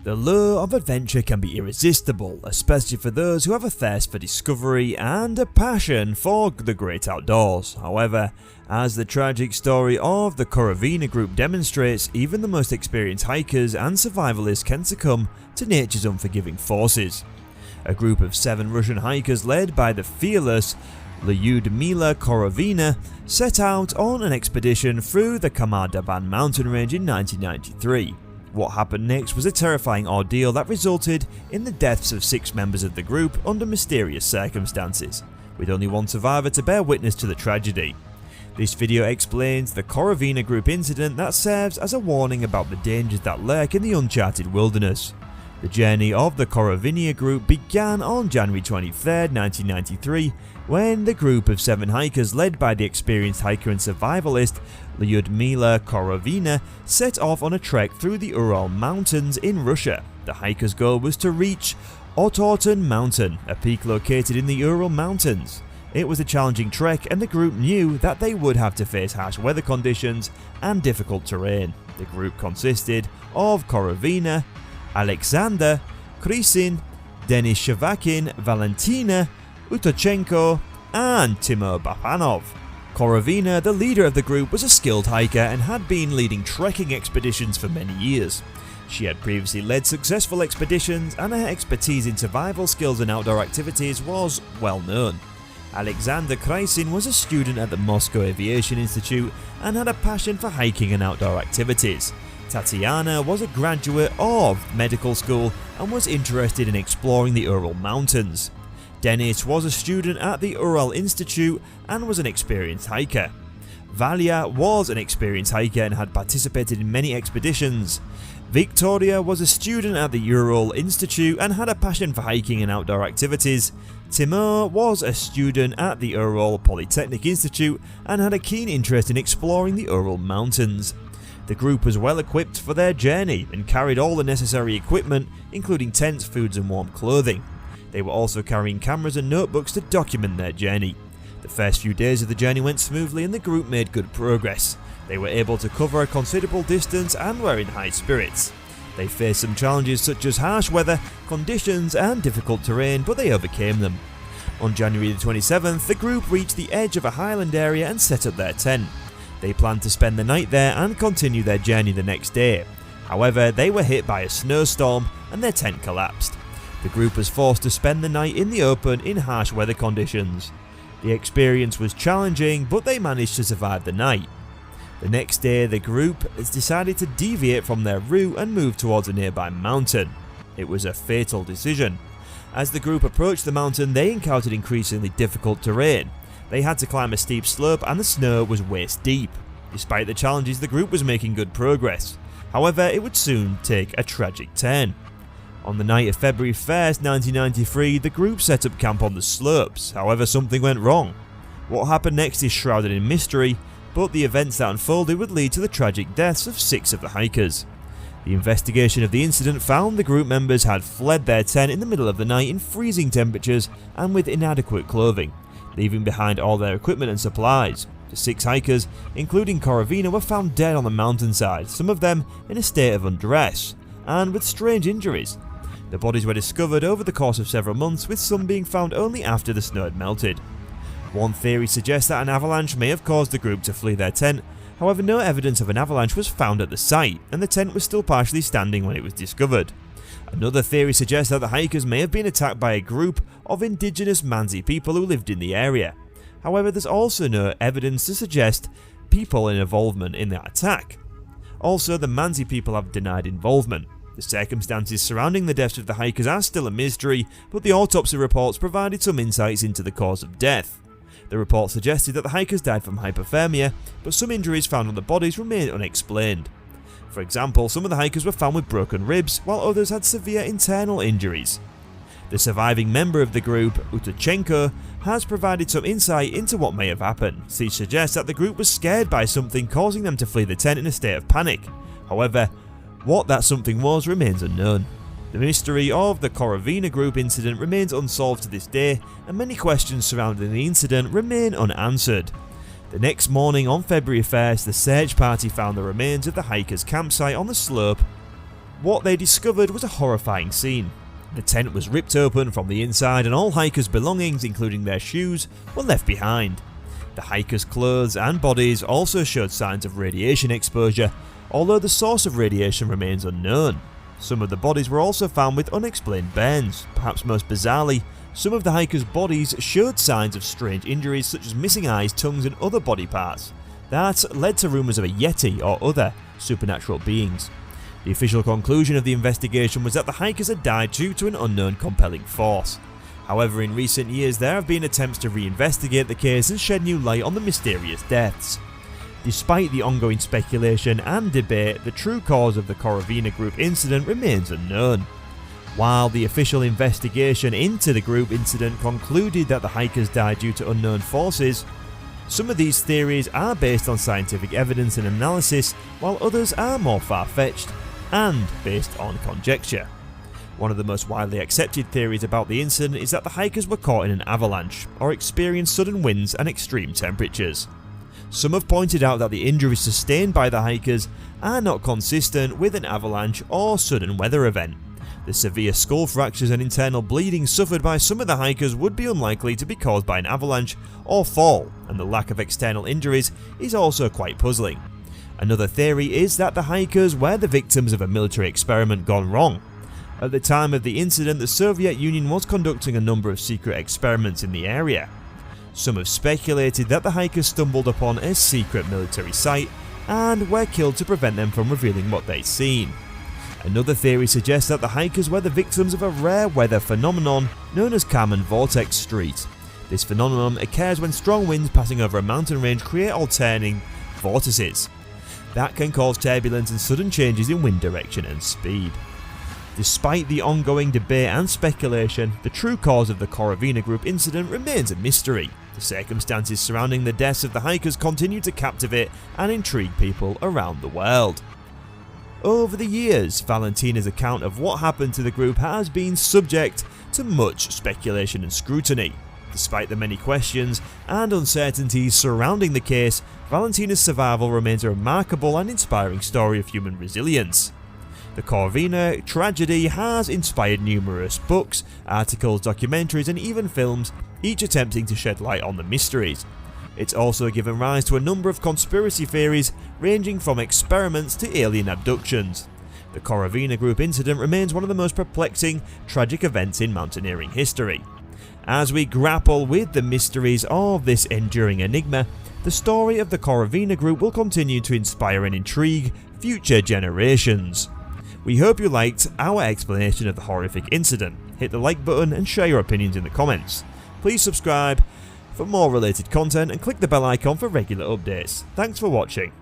The lure of adventure can be irresistible, especially for those who have a thirst for discovery and a passion for the great outdoors. However, as the tragic story of the Korovina Group demonstrates, even the most experienced hikers and survivalists can succumb to nature's unforgiving forces. A group of 7 Russian hikers led by the fearless Lyudmila Korovina set out on an expedition through the Khamar Daban mountain range in 1993. What happened next was a terrifying ordeal that resulted in the deaths of 6 members of the group under mysterious circumstances, with only one survivor to bear witness to the tragedy. This video explains the Korovina Group incident that serves as a warning about the dangers that lurk in the uncharted wilderness. The journey of the Korovina Group began on January 23, 1993, when the group of 7 hikers led by the experienced hiker and survivalist Lyudmila Korovina set off on a trek through the Ural Mountains in Russia. The hikers' goal was to reach ordeal Mountain, a peak located in the Ural Mountains. It was a challenging trek and the group knew that they would have to face harsh weather conditions and difficult terrain. The group consisted of Korovina, Alexander, Krysin, Denis Shavakin, Valentina, Utochenko and Timur Bapanov. Korovina, the leader of the group, was a skilled hiker and had been leading trekking expeditions for many years. She had previously led successful expeditions and her expertise in survival skills and outdoor activities was well known. Alexander Krysin was a student at the Moscow Aviation Institute and had a passion for hiking and outdoor activities. Tatiana was a graduate of medical school and was interested in exploring the Ural Mountains. Denis was a student at the Ural Institute and was an experienced hiker. Valia was an experienced hiker and had participated in many expeditions. Victoria was a student at the Ural Institute and had a passion for hiking and outdoor activities. Timur was a student at the Ural Polytechnic Institute and had a keen interest in exploring the Ural Mountains. The group was well equipped for their journey and carried all the necessary equipment, including tents, foods and warm clothing. They were also carrying cameras and notebooks to document their journey. The first few days of the journey went smoothly and the group made good progress. They were able to cover a considerable distance and were in high spirits. They faced some challenges such as harsh weather conditions and difficult terrain, but they overcame them. On January the 27th, the group reached the edge of a highland area and set up their tent. They planned to spend the night there and continue their journey the next day. However, they were hit by a snowstorm and their tent collapsed. The group was forced to spend the night in the open in harsh weather conditions. The experience was challenging, but they managed to survive the night. The next day, the group decided to deviate from their route and move towards a nearby mountain. It was a fatal decision. As the group approached the mountain, they encountered increasingly difficult terrain. They had to climb a steep slope and the snow was waist deep. Despite the challenges, the group was making good progress. However, it would soon take a tragic turn. On the night of February 1st, 1993, the group set up camp on the slopes. However, something went wrong. What happened next is shrouded in mystery, but the events that unfolded would lead to the tragic deaths of 6 of the hikers. The investigation of the incident found the group members had fled their tent in the middle of the night in freezing temperatures and with inadequate clothing, leaving behind all their equipment and supplies. The 6 hikers, including Korovina, were found dead on the mountainside, some of them in a state of undress and with strange injuries. The bodies were discovered over the course of several months, with some being found only after the snow had melted. One theory suggests that an avalanche may have caused the group to flee their tent. However, no evidence of an avalanche was found at the site, and the tent was still partially standing when it was discovered. Another theory suggests that the hikers may have been attacked by a group of indigenous Mansi people who lived in the area. However, there's also no evidence to suggest people in involvement in that attack. Also, the Mansi people have denied involvement. The circumstances surrounding the deaths of the hikers are still a mystery, but the autopsy reports provided some insights into the cause of death. The report suggested that the hikers died from hypothermia, but some injuries found on the bodies remain unexplained. For example, some of the hikers were found with broken ribs, while others had severe internal injuries. The surviving member of the group, Utochenko, has provided some insight into what may have happened. She suggests that the group was scared by something, causing them to flee the tent in a state of panic. However, what that something was remains unknown. The mystery of the Korovina Group incident remains unsolved to this day, and many questions surrounding the incident remain unanswered. The next morning on February 1st, the search party found the remains of the hikers' campsite on the slope What they discovered was a horrifying scene. The tent was ripped open from the inside and all hikers' belongings, including their shoes, were left behind. The hikers' clothes and bodies also showed signs of radiation exposure, although the source of radiation remains unknown. Some of the bodies were also found with unexplained burns. Perhaps most bizarrely, some of the hikers' bodies showed signs of strange injuries such as missing eyes, tongues and other body parts. That led to rumours of a yeti or other supernatural beings. The official conclusion of the investigation was that the hikers had died due to an unknown compelling force. However, in recent years there have been attempts to reinvestigate the case and shed new light on the mysterious deaths. Despite the ongoing speculation and debate, the true cause of the Korovina Group incident remains unknown. While the official investigation into the group incident concluded that the hikers died due to unknown forces, some of these theories are based on scientific evidence and analysis, while others are more far-fetched and based on conjecture. One of the most widely accepted theories about the incident is that the hikers were caught in an avalanche or experienced sudden winds and extreme temperatures. Some have pointed out that the injuries sustained by the hikers are not consistent with an avalanche or sudden weather event. The severe skull fractures and internal bleeding suffered by some of the hikers would be unlikely to be caused by an avalanche or fall, and the lack of external injuries is also quite puzzling. Another theory is that the hikers were the victims of a military experiment gone wrong. At the time of the incident, the Soviet Union was conducting a number of secret experiments in the area. Some have speculated that the hikers stumbled upon a secret military site and were killed to prevent them from revealing what they'd seen. Another theory suggests that the hikers were the victims of a rare weather phenomenon known as Khamar Vortex Street. This phenomenon occurs when strong winds passing over a mountain range create alternating vortices that can cause turbulence and sudden changes in wind direction and speed. Despite the ongoing debate and speculation, the true cause of the Korovina Group incident remains a mystery. The circumstances surrounding the deaths of the hikers continue to captivate and intrigue people around the world. Over the years, Valentina's account of what happened to the group has been subject to much speculation and scrutiny. Despite the many questions and uncertainties surrounding the case, Valentina's survival remains a remarkable and inspiring story of human resilience. The Korovina tragedy has inspired numerous books, articles, documentaries and even films, each attempting to shed light on the mysteries. It's also given rise to a number of conspiracy theories ranging from experiments to alien abductions. The Korovina Group incident remains one of the most perplexing, tragic events in mountaineering history. As we grapple with the mysteries of this enduring enigma, the story of the Korovina Group will continue to inspire and intrigue future generations. We hope you liked our explanation of the horrific incident. Hit the like button and share your opinions in the comments. Please subscribe for more related content and click the bell icon for regular updates. Thanks for watching.